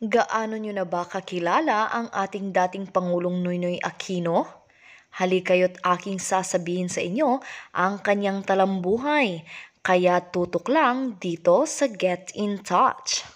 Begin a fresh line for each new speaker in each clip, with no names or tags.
Gaano nyo na ba kakilala ang ating dating Pangulong Noynoy Aquino? Halikayo't aking sasabihin sa inyo ang kanyang talambuhay. Kaya tutok lang dito sa Get in Touch.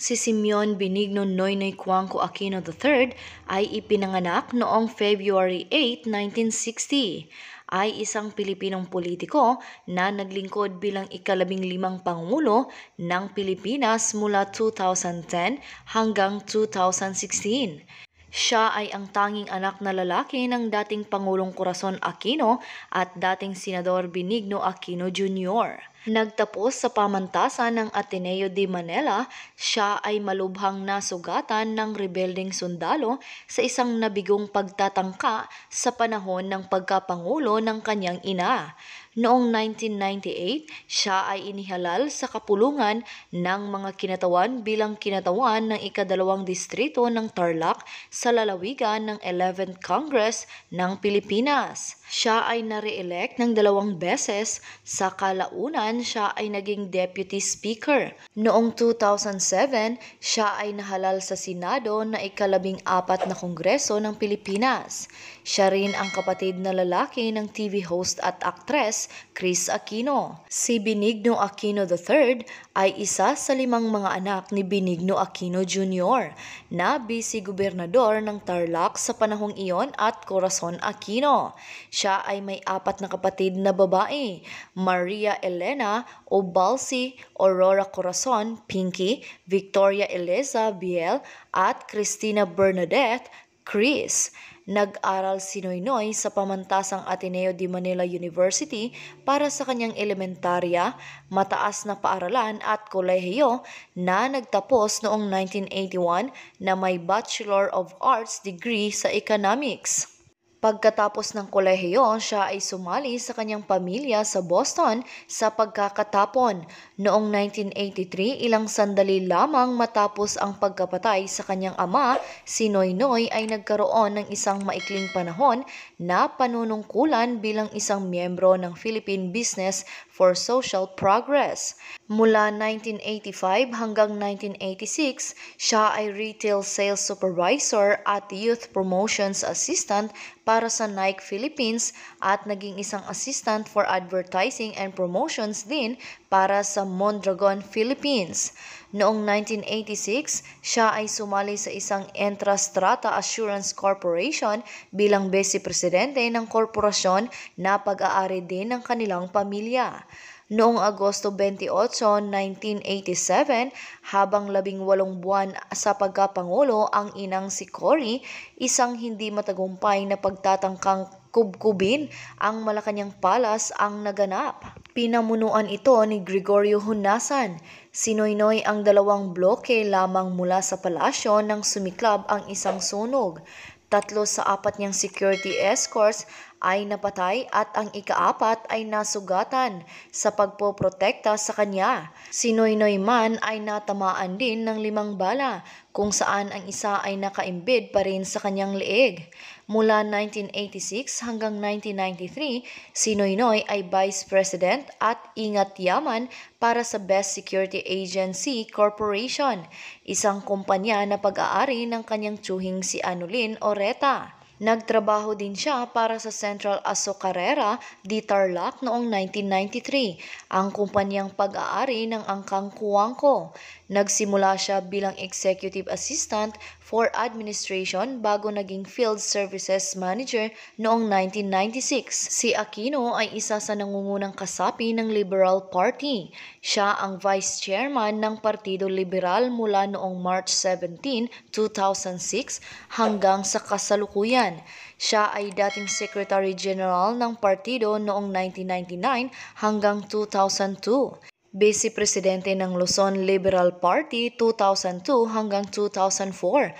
Si Simeon Benigno Noynoy Aquino III ay ipinanganak noong February 8, 1960. Ay isang Pilipinong politiko na naglingkod bilang ika-15 Pangulo ng Pilipinas mula 2010 hanggang 2016. Siya ay ang tanging anak na lalaki ng dating Pangulong Corazon Aquino at dating Senador Benigno Aquino Jr. Nagtapos sa pamantasan ng Ateneo de Manila, siya ay malubhang nasugatan ng rebeldeng sundalo sa isang nabigong pagtatangka sa panahon ng pagkapangulo ng kanyang ina. Noong 1998, siya ay inihalal sa kapulungan ng mga kinatawan bilang kinatawan ng ika-2 distrito ng Tarlac sa lalawigan ng 11th Congress ng Pilipinas. Siya ay nare-elect ng 2 beses, sa kalaunan siya ay naging Deputy Speaker. Noong 2007, siya ay nahalal sa Senado na ika-14 na Kongreso ng Pilipinas. Siya rin ang kapatid na lalaki ng TV host at aktres Chris Aquino. Si Benigno Aquino III ay isa sa 5 mga anak ni Benigno Aquino Jr. na vice-gobernador ng Tarlac sa panahong iyon at Corazon Aquino. Siya ay may 4 na kapatid na babae, Maria Elena Obalsi, Aurora Corazon, Pinky, Victoria Eliza Biel at Cristina Bernadette Chris. Nag-aral si Noynoy sa pamantasang Ateneo de Manila University para sa kanyang elementarya, mataas na paaralan at kolehiyo na nagtapos noong 1981 na may Bachelor of Arts degree sa Economics. Pagkatapos ng kolehiyo, siya ay sumali sa kanyang pamilya sa Boston sa pagkakatapon. Noong 1983, ilang sandali lamang matapos ang pagkapatay sa kanyang ama, si Noynoy ay nagkaroon ng isang maikling panahon na panunungkulan bilang isang miyembro ng Philippine Business for Social Progress. Mula 1985 hanggang 1986, siya ay Retail Sales Supervisor at Youth Promotions Assistant para sa Nike Philippines at naging isang Assistant for Advertising and Promotions din para sa Mondragon Philippines. Noong 1986, siya ay sumali sa isang Entrastrata Assurance Corporation bilang Vice-Presidente ng korporasyon na pag-aari din ng kanilang pamilya. Noong Agosto 28, 1987, habang 18 buwan sa pagkapangulo ang inang si Cory, isang hindi matagumpay na pagtatangkang kubkubin ang Malacanang Palace ang naganap. Pinamunuan ito ni Gregorio Hunasan. Si Noynoy ang 2 bloke lamang mula sa palasyo nang sumiklab ang isang sunog. 3 sa 4 niyang security escorts ay napatay at ang ika-4 ay nasugatan sa pagpoprotekta sa kanya. Si Noynoy man ay natamaan din ng 5 bala, kung saan ang isa ay nakaimbid pa rin sa kanyang leeg. Mula 1986 hanggang 1993, si Noynoy ay Vice President at Ingat Yaman para sa Best Security Agency Corporation, isang kumpanya na pag-aari ng kanyang tiyuhing si Anulin Oreta. Nagtrabaho din siya para sa Central Azucarera de Tarlac noong 1993, ang kumpanyang pag-aari ng Angkang Kuangko. Nagsimula siya bilang Executive Assistant for Administration bago naging Field Services Manager noong 1996. Si Aquino ay isa sa nangungunang kasapi ng Liberal Party. Siya ang Vice Chairman ng Partido Liberal mula noong March 17, 2006 hanggang sa kasalukuyan. Siya ay dating Secretary General ng partido noong 1999 hanggang 2002. Vice Presidente ng Luzon Liberal Party 2002 hanggang 2004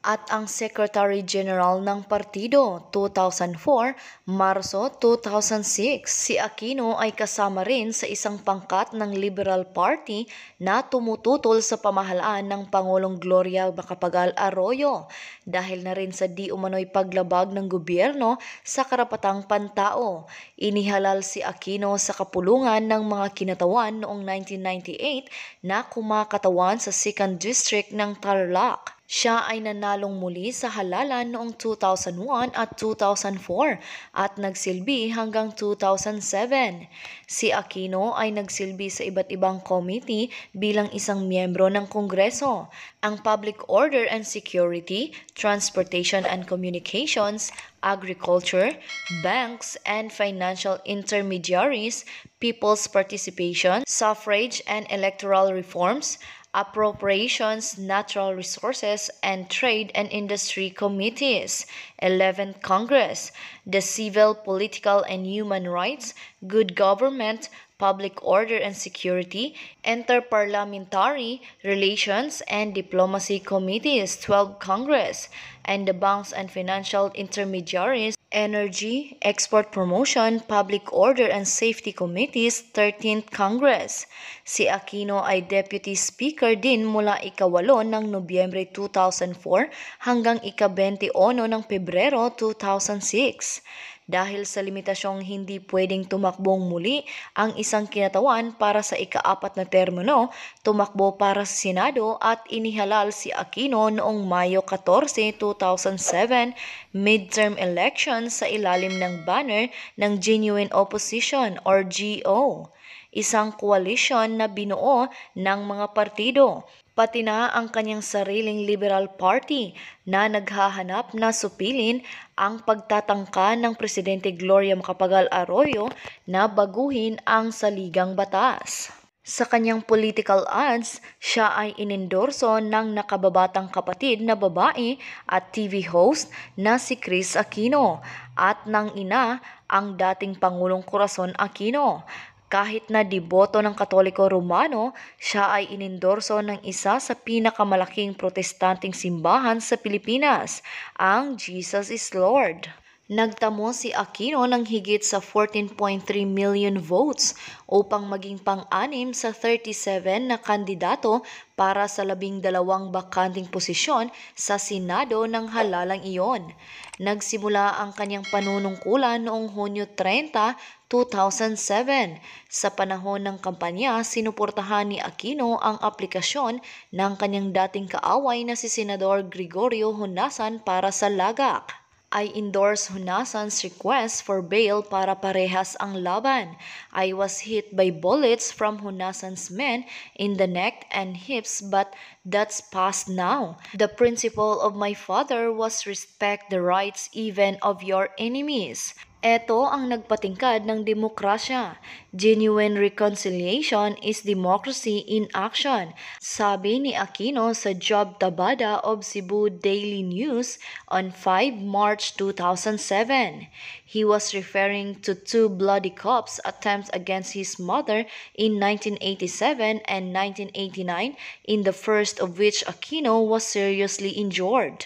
at ang Secretary General ng partido 2004, Marso 2006. Si Aquino ay kasama rin sa isang pangkat ng Liberal Party na tumututol sa pamahalaan ng Pangulong Gloria Macapagal Arroyo dahil na rin sa di umano'y paglabag ng gobyerno sa karapatang pantao. Inihalal si Aquino sa kapulungan ng mga kinatawan noong 1998 na kumakatawan sa 2nd District ng Tarlac. Siya ay nanalong muli sa halalan noong 2001 at 2004 at nagsilbi hanggang 2007. Si Aquino ay nagsilbi sa iba't ibang committee bilang isang miyembro ng Kongreso, ang Public Order and Security, Transportation and Communications, Agriculture, Banks and Financial Intermediaries, People's Participation, Suffrage and Electoral Reforms, Appropriations, Natural Resources, and Trade and Industry Committees, 11th Congress, the Civil, Political, and Human Rights, Good Government, Public Order and Security, Interparliamentary Relations and Diplomacy Committees, 12th Congress, and the Banks and Financial Intermediaries, Energy, Export Promotion, Public Order and Safety Committees, 13th Congress. Si Aquino ay Deputy Speaker din mula ika-8 ng Nobyembre 2004 hanggang ika-21 ng Pebrero 2006. Dahil sa limitasyong hindi pwedeng tumakbong muli ang isang kinatawan para sa ika-4 na termino, tumakbo para sa Senado at inihalal si Aquino noong Mayo 14, 2007 midterm elections sa ilalim ng banner ng Genuine Opposition or GO, isang koalisyon na binuo ng mga partido, pati na ang kanyang sariling Liberal Party na naghahanap na supilin ang pagtatangka ng Presidente Gloria Macapagal Arroyo na baguhin ang saligang batas. Sa kanyang political ads, siya ay inendorso ng nakababatang kapatid na babae at TV host na si Chris Aquino at ng ina ang dating Pangulong Corazon Aquino. Kahit na deboto ng Katoliko Romano, siya ay inendorso ng isa sa pinakamalaking protestanteng simbahan sa Pilipinas, ang Jesus is Lord. Nagtamo si Aquino ng higit sa 14.3 million votes upang maging pang-anim sa 37 na kandidato para sa 12 bakanting posisyon sa Senado ng halalang iyon. Nagsimula ang kanyang panunungkulan noong Hunyo 30, 2007. Sa panahon ng kampanya, sinuportahan ni Aquino ang aplikasyon ng kanyang dating kaaway na si Senador Gregorio Honasan para sa lagak. I endorse Honasan's request for bail para parehas ang laban. I was hit by bullets from Honasan's men in the neck and hips but that's past now. The principle of my father was respect the rights even of your enemies. Ito ang nagpatingkad ng demokrasya. Genuine reconciliation is democracy in action, sabi ni Aquino sa Job Tabada of Cebu Daily News on 5 March 2007. He was referring to two bloody cops' attempts against his mother in 1987 and 1989, in the first of which Aquino was seriously injured.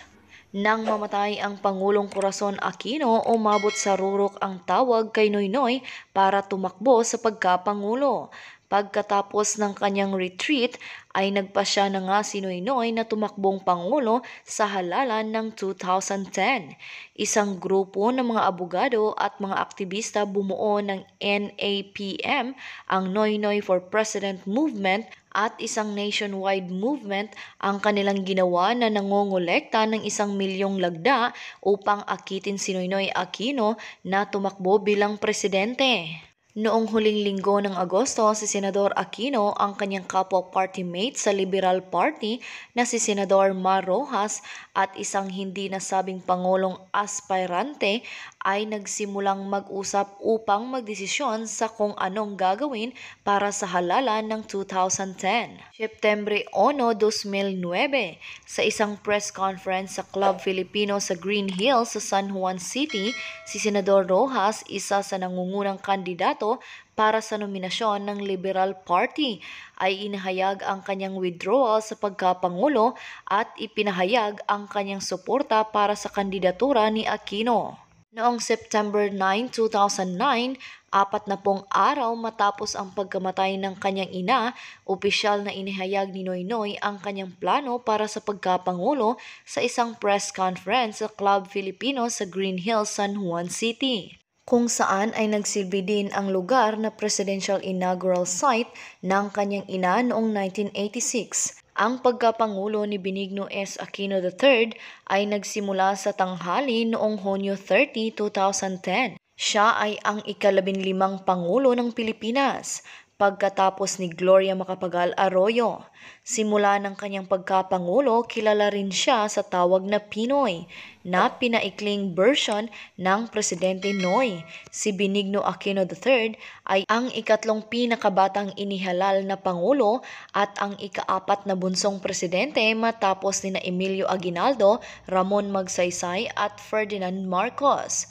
Nang mamatay ang Pangulong Corazon Aquino, umabot sa rurok ang tawag kay Noynoy para tumakbo sa pagkapangulo. Pagkatapos ng kanyang retreat ay nagpasya na nga si Noynoy na tumakbong pangulo sa halalan ng 2010. Isang grupo ng mga abogado at mga aktivista bumuo ng NAPM, ang Noynoy for President Movement, at isang nationwide movement ang kanilang ginawa na nangongolekta ng 1 milyong lagda upang akitin si Noynoy Aquino na tumakbo bilang presidente. Noong huling linggo ng Agosto, si Senador Aquino ang kanyang kapwa party mate sa Liberal Party na si Senador Mar Rojas at isang hindi nasabing pangulong aspirante ay nagsimulang mag-usap upang magdesisyon sa kung anong gagawin para sa halalan ng 2010. Setyembre 1, 2009, sa isang press conference sa Club Filipino sa Green Hills sa San Juan City, si Senador Rojas, isa sa nangungunang kandidato para sa nominasyon ng Liberal Party, ay inahayag ang kanyang withdrawal sa pagkapangulo at ipinahayag ang kanyang suporta para sa kandidatura ni Aquino. Noong September 9, 2009, 40 araw matapos ang pagkamatay ng kanyang ina, opisyal na inihayag ni Noynoy ang kanyang plano para sa pagkapangulo sa isang press conference sa Club Filipino sa Green Hills, San Juan City, kung saan ay nagsilbi din ang lugar na presidential inaugural site ng kanyang ina noong 1986. Ang pagkapangulo ni Benigno S. Aquino III ay nagsimula sa tanghali noong Hunyo 30, 2010. Siya ay ang ika-15 Pangulo ng Pilipinas, pagkatapos ni Gloria Macapagal Arroyo. Simula ng kanyang pagkapangulo, kilala rin siya sa tawag na Pinoy, na pinaikling version ng Presidente Noy. Si Benigno Aquino III ay ang ikatlong pinakabatang inihalal na Pangulo at ang ika-4 na bunsong presidente matapos nina Emilio Aguinaldo, Ramon Magsaysay at Ferdinand Marcos.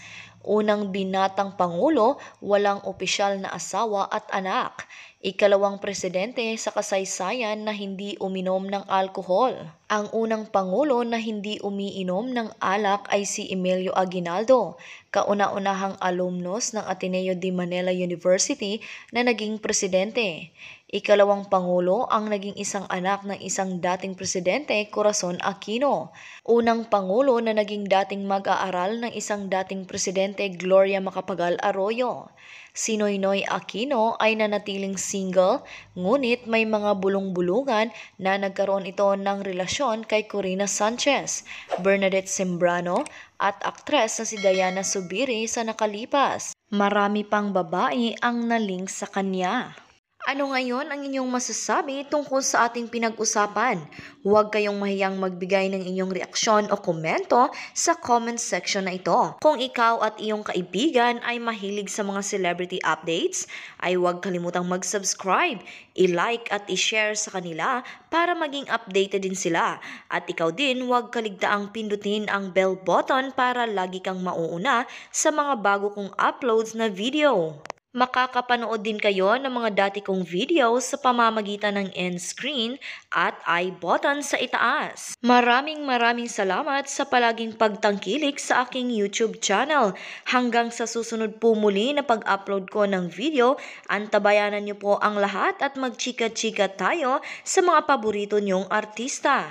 Unang binatang pangulo, walang opisyal na asawa at anak. Ikalawang presidente sa kasaysayan na hindi uminom ng alkohol. Ang unang pangulo na hindi umiinom ng alak ay si Emilio Aguinaldo, kauna-unahang alumnus ng Ateneo de Manila University na naging presidente. Ikalawang pangulo ang naging isang anak ng isang dating presidente, Corazon Aquino. Unang pangulo na naging dating mag-aaral ng isang dating presidente, Gloria Macapagal Arroyo. Si Noy Noy Aquino ay nanatiling single, ngunit may mga bulong-bulungan na nagkaroon ito ng relasyon kay Corina Sanchez, Bernadette Sembrano at aktres na si Diana Subiri sa nakalipas. Marami pang babae ang naling sa kanya. Ano ngayon ang inyong masasabi tungkol sa ating pinag-usapan? Huwag kayong mahiyang magbigay ng inyong reaksyon o komento sa comment section na ito. Kung ikaw at iyong kaibigan ay mahilig sa mga celebrity updates, ay huwag kalimutang mag-subscribe, i-like at i-share sa kanila para maging updated din sila. At ikaw din, huwag kaligtaang pindutin ang bell button para lagi kang mauuna sa mga bago kong uploads na video. Makakapanood din kayo ng mga dati kong videos sa pamamagitan ng end screen at I button sa itaas. Maraming salamat sa palaging pagtangkilik sa aking YouTube channel. Hanggang sa susunod po muli na pag-upload ko ng video, antabayanan niyo po ang lahat at magchika-chika tayo sa mga paborito niyong artista.